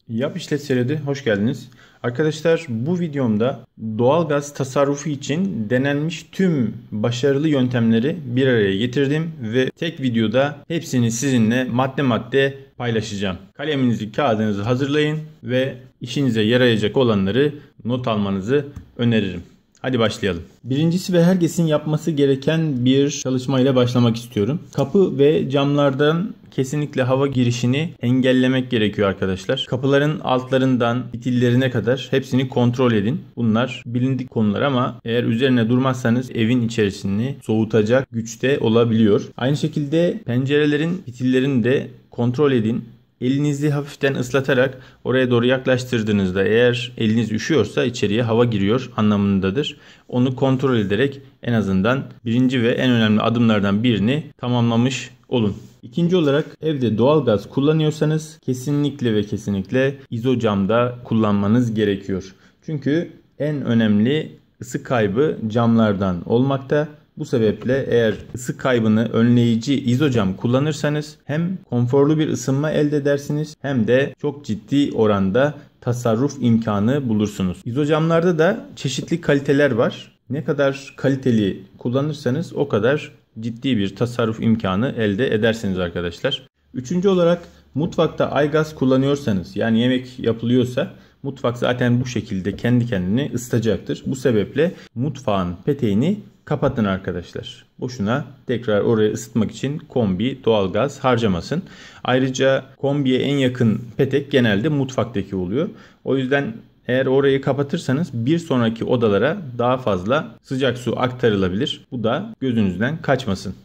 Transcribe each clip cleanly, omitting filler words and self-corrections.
Yap işlet seride hoş geldiniz. Arkadaşlar bu videomda doğalgaz tasarrufu için denenmiş tüm başarılı yöntemleri bir araya getirdim ve tek videoda hepsini sizinle madde madde paylaşacağım. Kaleminizi, kağıdınızı hazırlayın ve işinize yarayacak olanları not almanızı öneririm. Hadi başlayalım. Birincisi ve herkesin yapması gereken bir çalışmayla başlamak istiyorum. Kapı ve camlardan kesinlikle hava girişini engellemek gerekiyor arkadaşlar. Kapıların altlarından fitillerine kadar hepsini kontrol edin. Bunlar bilindik konular ama eğer üzerine durmazsanız evin içerisini soğutacak güçte olabiliyor. Aynı şekilde pencerelerin fitillerini de kontrol edin. Elinizi hafiften ıslatarak oraya doğru yaklaştırdığınızda eğer eliniz üşüyorsa içeriye hava giriyor anlamındadır. Onu kontrol ederek en azından birinci ve en önemli adımlardan birini tamamlamış olun. İkinci olarak evde doğalgaz kullanıyorsanız kesinlikle ve kesinlikle izocamda kullanmanız gerekiyor. Çünkü en önemli ısı kaybı camlardan olmakta. Bu sebeple eğer ısı kaybını önleyici izocam kullanırsanız hem konforlu bir ısınma elde edersiniz hem de çok ciddi oranda tasarruf imkanı bulursunuz. İzocamlarda da çeşitli kaliteler var. Ne kadar kaliteli kullanırsanız o kadar ciddi bir tasarruf imkanı elde edersiniz arkadaşlar. Üçüncü olarak mutfakta aygaz kullanıyorsanız yani yemek yapılıyorsa mutfak zaten bu şekilde kendi kendini ısıtacaktır. Bu sebeple mutfağın peteğini kapatın arkadaşlar. Boşuna tekrar orayı ısıtmak için kombi doğalgaz harcamasın. Ayrıca kombiye en yakın petek genelde mutfaktaki oluyor. O yüzden eğer orayı kapatırsanız bir sonraki odalara daha fazla sıcak su aktarılabilir. Bu da gözünüzden kaçmasın.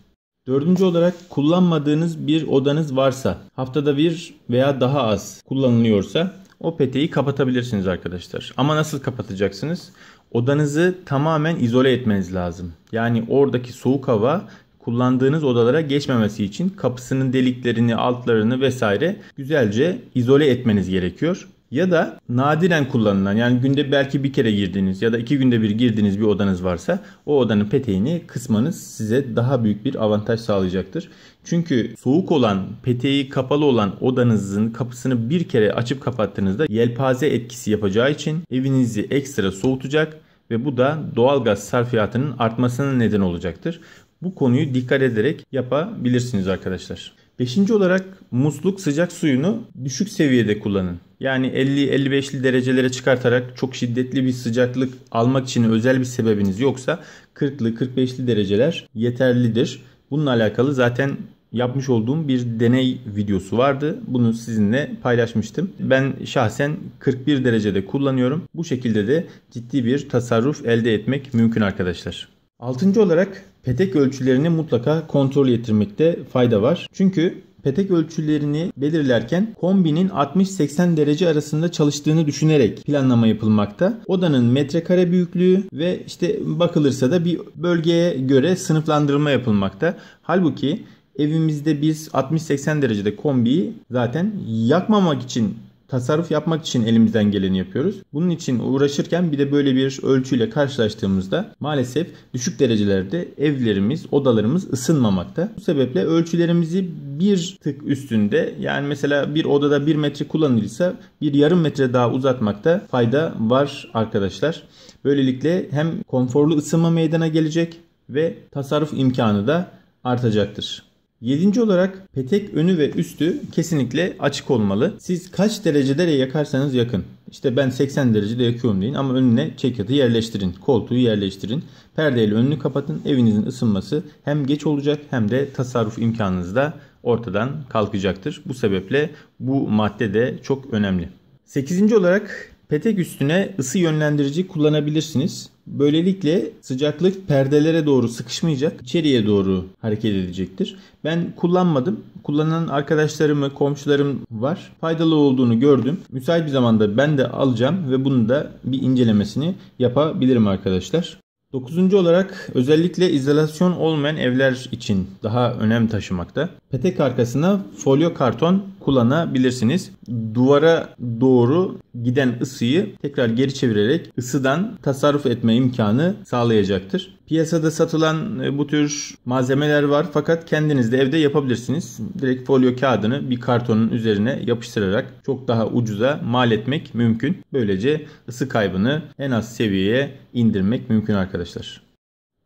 Dördüncü olarak kullanmadığınız bir odanız varsa, haftada bir veya daha az kullanılıyorsa o peteği kapatabilirsiniz arkadaşlar. Ama nasıl kapatacaksınız? Odanızı tamamen izole etmeniz lazım. Yani oradaki soğuk hava kullandığınız odalara geçmemesi için kapısının deliklerini, altlarını vesaire güzelce izole etmeniz gerekiyor. Ya da nadiren kullanılan yani günde belki bir kere girdiğiniz ya da 2 günde bir girdiğiniz bir odanız varsa o odanın peteğini kısmanız size daha büyük bir avantaj sağlayacaktır. Çünkü soğuk olan, peteği kapalı olan odanızın kapısını bir kere açıp kapattığınızda yelpaze etkisi yapacağı için evinizi ekstra soğutacak ve bu da doğalgaz sarfiyatının artmasına neden olacaktır. Bu konuyu dikkat ederek yapabilirsiniz arkadaşlar. Beşinci olarak musluk sıcak suyunu düşük seviyede kullanın. Yani 50-55'li derecelere çıkartarak çok şiddetli bir sıcaklık almak için özel bir sebebiniz yoksa 40'lı 45'li dereceler yeterlidir. Bununla alakalı zaten yapmış olduğum bir deney videosu vardı. Bunu sizinle paylaşmıştım. Ben şahsen 41 derecede kullanıyorum. Bu şekilde de ciddi bir tasarruf elde etmek mümkün arkadaşlar. Altıncı olarak petek ölçülerini mutlaka kontrol ettirmekte fayda var. Çünkü petek ölçülerini belirlerken kombinin 60-80 derece arasında çalıştığını düşünerek planlama yapılmakta. Odanın metrekare büyüklüğü ve işte bakılırsa da bir bölgeye göre sınıflandırma yapılmakta. Halbuki evimizde biz 60-80 derecede kombiyi zaten yakmamak için, tasarruf yapmak için elimizden geleni yapıyoruz. Bunun için uğraşırken bir de böyle bir ölçüyle karşılaştığımızda maalesef düşük derecelerde evlerimiz, odalarımız ısınmamakta. Bu sebeple ölçülerimizi bir tık üstünde yani mesela bir odada 1 metre kullanılırsa bir yarım metre daha uzatmakta fayda var arkadaşlar. Böylelikle hem konforlu ısınma meydana gelecek ve tasarruf imkanı da artacaktır. 7. olarak petek önü ve üstü kesinlikle açık olmalı. Siz kaç derecede yakarsanız yakın. İşte ben 80 derecede yakıyorum deyin ama önüne çekyatı yerleştirin. Koltuğu yerleştirin. Perdeyle önünü kapatın. Evinizin ısınması hem geç olacak hem de tasarruf imkanınız da ortadan kalkacaktır. Bu sebeple bu madde de çok önemli. 8. olarak petek üstüne ısı yönlendirici kullanabilirsiniz. Böylelikle sıcaklık perdelere doğru sıkışmayacak, içeriye doğru hareket edecektir. Ben kullanmadım. Kullanan arkadaşlarımı, komşularım var. Faydalı olduğunu gördüm. Müsait bir zamanda ben de alacağım ve bunu da bir incelemesini yapabilirim arkadaşlar. 9. olarak özellikle izolasyon olmayan evler için daha önem taşımakta. Petek arkasına folyo karton kullanabilirsiniz. Duvara doğru giden ısıyı tekrar geri çevirerek ısıdan tasarruf etme imkanı sağlayacaktır. Piyasada satılan bu tür malzemeler var fakat kendiniz de evde yapabilirsiniz. Direkt folyo kağıdını bir kartonun üzerine yapıştırarak çok daha ucuza mal etmek mümkün. Böylece ısı kaybını en az seviyeye indirmek mümkün arkadaşlar.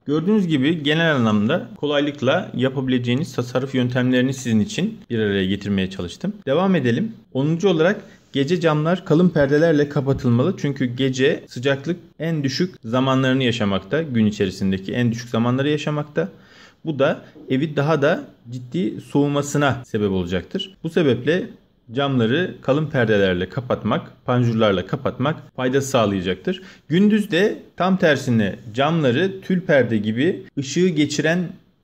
Gördüğünüz gibi genel anlamda kolaylıkla yapabileceğiniz tasarruf yöntemlerini sizin için bir araya getirmeye çalıştım. Devam edelim. 10. olarak gece camlar kalın perdelerle kapatılmalı. Çünkü gece sıcaklık en düşük zamanlarını yaşamakta. Gün içerisindeki en düşük zamanları yaşamakta. Bu da evi daha da ciddi soğumasına sebep olacaktır. Bu sebeple camları kalın perdelerle kapatmak, panjurlarla kapatmak fayda sağlayacaktır. Gündüz de tam tersine camları tül perde gibi ışığı geçiren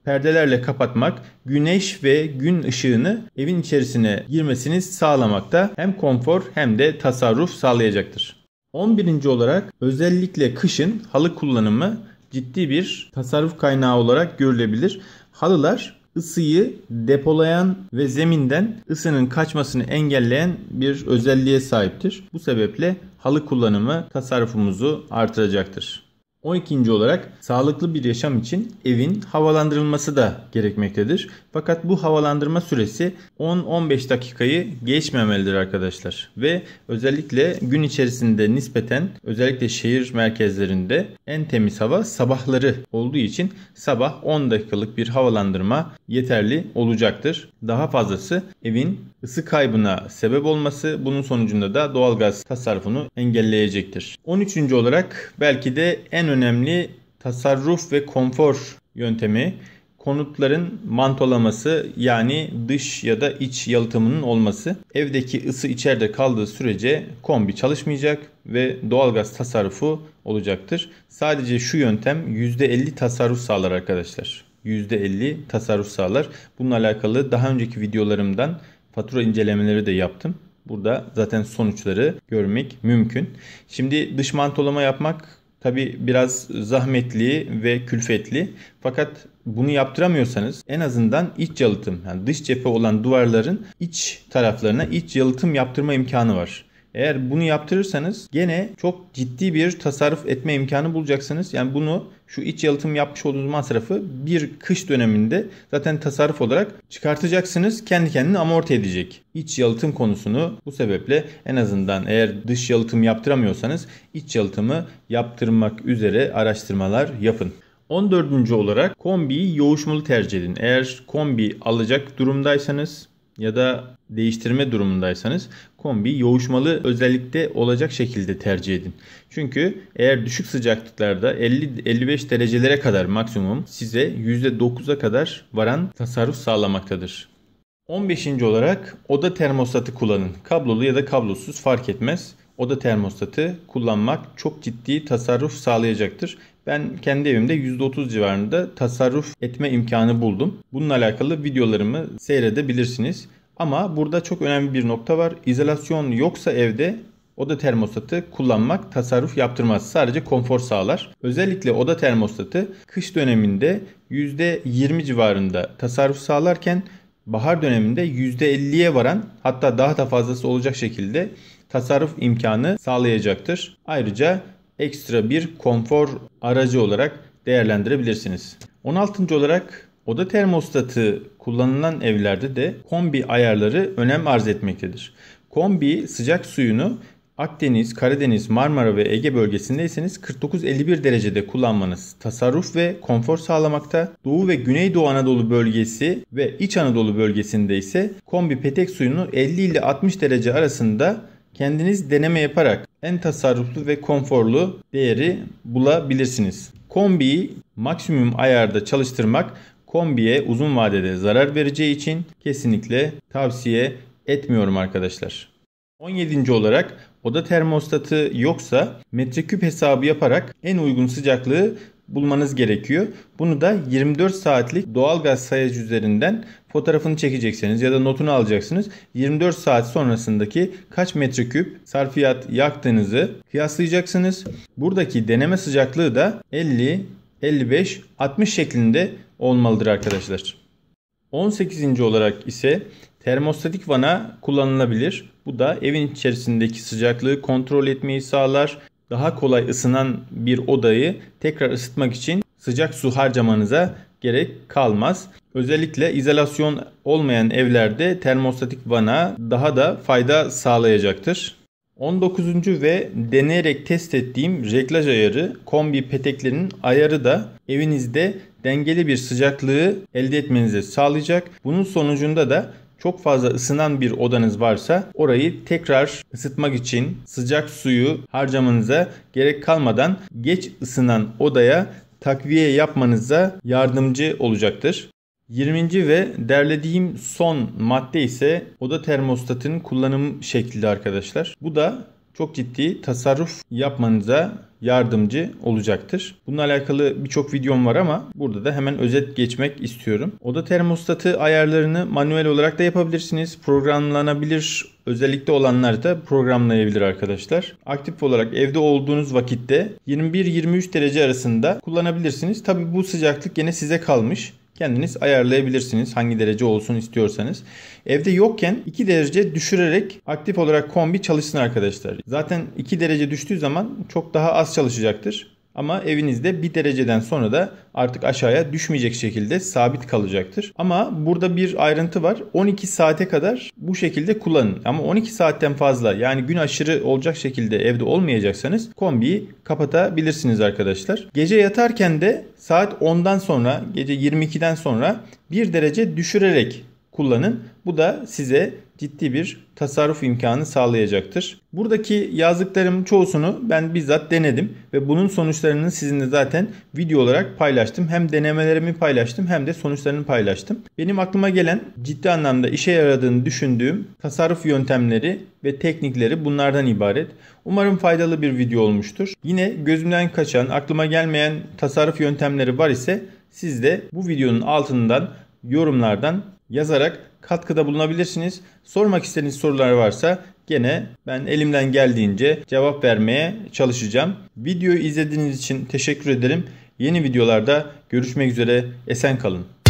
perdelerle kapatmak, güneş ve gün ışığını evin içerisine girmesini sağlamakta hem konfor hem de tasarruf sağlayacaktır. 11. olarak özellikle kışın halı kullanımı ciddi bir tasarruf kaynağı olarak görülebilir. Halılar ısıyı depolayan ve zeminden ısının kaçmasını engelleyen bir özelliğe sahiptir. Bu sebeple halı kullanımı tasarrufumuzu artıracaktır. 12. olarak sağlıklı bir yaşam için evin havalandırılması da gerekmektedir. Fakat bu havalandırma süresi 10-15 dakikayı geçmemelidir arkadaşlar. Ve özellikle gün içerisinde nispeten özellikle şehir merkezlerinde en temiz hava sabahları olduğu için sabah 10 dakikalık bir havalandırma yeterli olacaktır. Daha fazlası evin ısı kaybına sebep olması, bunun sonucunda da doğalgaz tasarrufunu engelleyecektir. 13. olarak belki de en önemli tasarruf ve konfor yöntemi konutların mantolaması, yani dış ya da iç yalıtımının olması. Evdeki ısı içeride kaldığı sürece kombi çalışmayacak ve doğalgaz tasarrufu olacaktır. Sadece şu yöntem %50 tasarruf sağlar arkadaşlar. %50 tasarruf sağlar. Bununla alakalı daha önceki videolarımdan fatura incelemeleri de yaptım. Burada zaten sonuçları görmek mümkün. Şimdi dış mantolama yapmak tabi biraz zahmetli ve külfetli. Fakat bunu yaptıramıyorsanız en azından iç yalıtım, yani dış cephe olan duvarların iç taraflarına iç yalıtım yaptırma imkanı var. Eğer bunu yaptırırsanız gene çok ciddi bir tasarruf etme imkanı bulacaksınız. Yani bunu, şu iç yalıtım yapmış olduğunuz masrafı bir kış döneminde zaten tasarruf olarak çıkartacaksınız. Kendi kendini amorti edecek. İç yalıtım konusunu bu sebeple en azından eğer dış yalıtım yaptıramıyorsanız iç yalıtımı yaptırmak üzere araştırmalar yapın. 14. olarak kombiyi yoğuşmalı tercih edin. Eğer kombi alacak durumdaysanız ya da değiştirme durumundaysanız kombi yoğuşmalı özellikte olacak şekilde tercih edin. Çünkü eğer düşük sıcaklıklarda 50-55 derecelere kadar maksimum size %9'a kadar varan tasarruf sağlamaktadır. 15. olarak oda termostatı kullanın. Kablolu ya da kablosuz fark etmez. Oda termostatı kullanmak çok ciddi tasarruf sağlayacaktır. Ben kendi evimde %30 civarında tasarruf etme imkanı buldum. Bununla alakalı videolarımı seyredebilirsiniz. Ama burada çok önemli bir nokta var. İzolasyon yoksa evde oda termostatı kullanmak tasarruf yaptırmaz. Sadece konfor sağlar. Özellikle oda termostatı kış döneminde %20 civarında tasarruf sağlarken bahar döneminde %50'ye varan, hatta daha da fazlası olacak şekilde tasarruf imkanı sağlayacaktır. Ayrıca ekstra bir konfor aracı olarak değerlendirebilirsiniz. 16. olarak oda termostatı kullanılan evlerde de kombi ayarları önem arz etmektedir. Kombi sıcak suyunu Akdeniz, Karadeniz, Marmara ve Ege bölgesindeyseniz 49-51 derecede kullanmanız tasarruf ve konfor sağlamakta. Doğu ve Güneydoğu Anadolu bölgesi ve İç Anadolu bölgesinde ise kombi petek suyunu 50 ile 60 derece arasında kendiniz deneme yaparak en tasarruflu ve konforlu değeri bulabilirsiniz. Kombiyi maksimum ayarda çalıştırmak kombiye uzun vadede zarar vereceği için kesinlikle tavsiye etmiyorum arkadaşlar. 17. olarak oda termostatı yoksa metreküp hesabı yaparak en uygun sıcaklığı bulmanız gerekiyor. Bunu da 24 saatlik doğalgaz sayacı üzerinden fotoğrafını çekeceksiniz ya da notunu alacaksınız. 24 saat sonrasındaki kaç metreküp sarfiyat yaktığınızı kıyaslayacaksınız. Buradaki deneme sıcaklığı da 50, 55, 60 şeklinde olmalıdır arkadaşlar. 18. olarak ise termostatik vana kullanılabilir. Bu da evin içerisindeki sıcaklığı kontrol etmeyi sağlar. Daha kolay ısınan bir odayı tekrar ısıtmak için sıcak su harcamanıza gerek kalmaz. Özellikle izolasyon olmayan evlerde termostatik vana daha da fayda sağlayacaktır. 19. ve deneyerek test ettiğim reglaj ayarı kombi peteklerinin ayarı da evinizde dengeli bir sıcaklığı elde etmenizi sağlayacak. Bunun sonucunda da çok fazla ısınan bir odanız varsa orayı tekrar ısıtmak için sıcak suyu harcamanıza gerek kalmadan geç ısınan odaya takviye yapmanıza yardımcı olacaktır. 20. ve derlediğim son madde ise oda termostatının kullanım şekli arkadaşlar. Bu da çok ciddi tasarruf yapmanıza yardımcı olacaktır. Bununla alakalı birçok videom var ama burada da hemen özet geçmek istiyorum. Oda termostatı ayarlarını manuel olarak da yapabilirsiniz. Programlanabilir özellikle olanlar da programlayabilir arkadaşlar. Aktif olarak evde olduğunuz vakitte 21-23 derece arasında kullanabilirsiniz. Tabi bu sıcaklık yine size kalmış. Kendiniz ayarlayabilirsiniz hangi derece olsun istiyorsanız. Evde yokken 2 derece düşürerek aktif olarak kombi çalışsın arkadaşlar. Zaten 2 derece düştüğü zaman çok daha az çalışacaktır. Ama evinizde 1 dereceden sonra da artık aşağıya düşmeyecek şekilde sabit kalacaktır. Ama burada bir ayrıntı var. 12 saate kadar bu şekilde kullanın. Ama 12 saatten fazla yani gün aşırı olacak şekilde evde olmayacaksanız kombiyi kapatabilirsiniz arkadaşlar. Gece yatarken de saat 10'dan sonra gece 22'den sonra 1 derece düşürerek kullanın. Bu da size ciddi bir tasarruf imkanı sağlayacaktır. Buradaki yazdıklarım çoğusunu ben bizzat denedim ve bunun sonuçlarını sizinle zaten video olarak paylaştım. Hem denemelerimi paylaştım hem de sonuçlarını paylaştım. Benim aklıma gelen ciddi anlamda işe yaradığını düşündüğüm tasarruf yöntemleri ve teknikleri bunlardan ibaret. Umarım faydalı bir video olmuştur. Yine gözümden kaçan, aklıma gelmeyen tasarruf yöntemleri var ise siz de bu videonun altından yorumlardan yazarak katkıda bulunabilirsiniz. Sormak istediğiniz sorular varsa gene ben elimden geldiğince cevap vermeye çalışacağım. Videoyu izlediğiniz için teşekkür ederim. Yeni videolarda görüşmek üzere. Esen kalın.